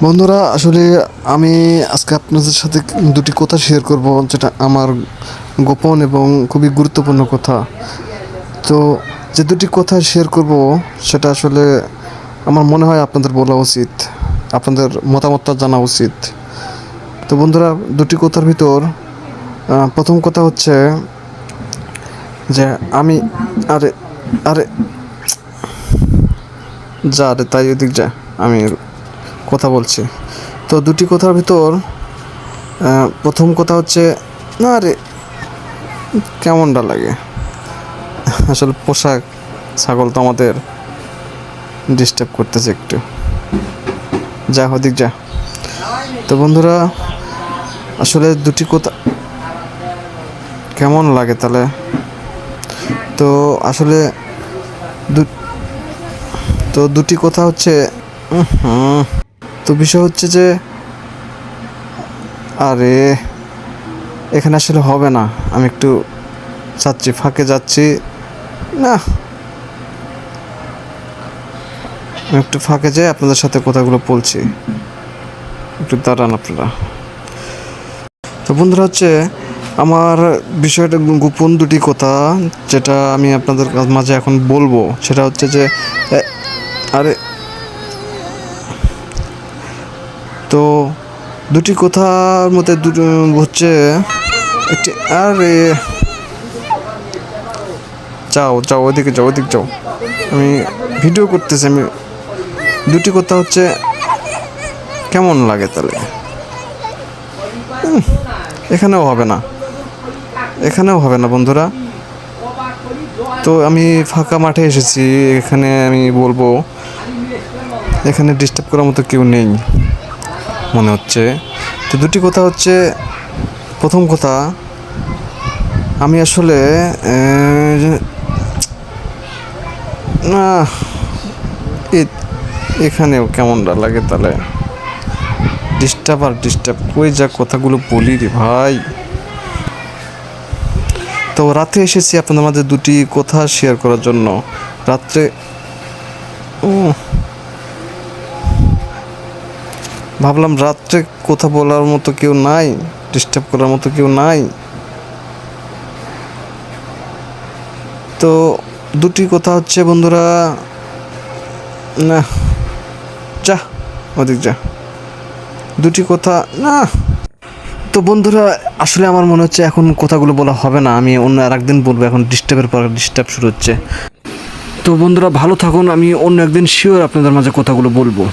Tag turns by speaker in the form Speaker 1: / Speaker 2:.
Speaker 1: বন্ধুরা, আসলে আমি আজকে আপনাদের সাথে দুটি কথা শেয়ার করব, যেটা আমার গোপন এবং খুবই গুরুত্বপূর্ণ কথা। তো যে দুটি কথা শেয়ার করব সেটা আসলে আমার মনে হয় আপনাদের বলা উচিত, আপনাদের মতামতটা জানা উচিত। তো বন্ধুরা, দুটি কথার ভিতর প্রথম কথা হচ্ছে যে আমি আরে আরে যা রে তাই ওদিক যা, আমি কথা বলছি। তো দুটি কথার ভিতর প্রথম কথা হচ্ছে, না রে কেমনটা লাগে। আসলে পোশাক ছাগল তো আমাদের ডিস্টার্ব করতেছে একটু, যা ওদিক যা। তো বন্ধুরা, আসলে দুটি কথা কেমন লাগে তাহলে। তো আসলে তো দুটি কথা হচ্ছে, তো বিষয় হচ্ছে যে আরে এখানে আসলে হবে না, আমি একটু যাচ্ছি, ফাঁকে যাচ্ছি না, আমি একটু ফাঁকে যাই, আপনাদের সাথে কথাগুলো বলছি, একটু দাঁড়ান আপনারা। তো বন্ধুরা, হচ্ছে আমার বিষয়টা গোপন দুটি কথা, যেটা আমি আপনাদের মাঝে এখন বলবো, সেটা হচ্ছে যে আরে তো দুটি কথার মধ্যে দুটো হচ্ছে একটি, আরে যাও যাও ওদিকে যাও, ওদিক যাও, আমি ভিডিও করতেছি। আমি দুটি কথা হচ্ছে কেমন লাগে তাহলে। এখানেও হবে না, এখানেও হবে না বন্ধুরা। তো আমি ফাঁকা মাঠে এসেছি, এখানে আমি বলবো এখানে ডিস্টার্ব করার মতো কেউ নেই মনে হচ্ছে। তো দুটি কথা হচ্ছে, প্রথম কথা, আমি আসলে না এখানেও কেমনটা লাগে তাহলে। ডিস্টার্ব আর ডিস্টার্ব, কই যা কথাগুলো বলি রে ভাই। তো রাতে এসেছি আপনাদের মাঝে দুটি কথা শেয়ার করার জন্য। রাত্রে ভাবলাম রাত্রে কথা বলার মতো কেউ নাই, ডিস্টার্ব করার মতো কেউ নাই। তো দুটি কথা হচ্ছে বন্ধুরা, না যা ওদিক যা, দুটি কথা না। তো বন্ধুরা, আসলে আমার মনে হচ্ছে এখন কথাগুলো বলা হবে না, আমি অন্য আর একদিন বলবো, এখন ডিস্টার্বের পর ডিস্টার্ব শুরু হচ্ছে। তো বন্ধুরা ভালো থাকুন, আমি অন্য একদিন শিওর আপনাদের মাঝে কথাগুলো বলবো।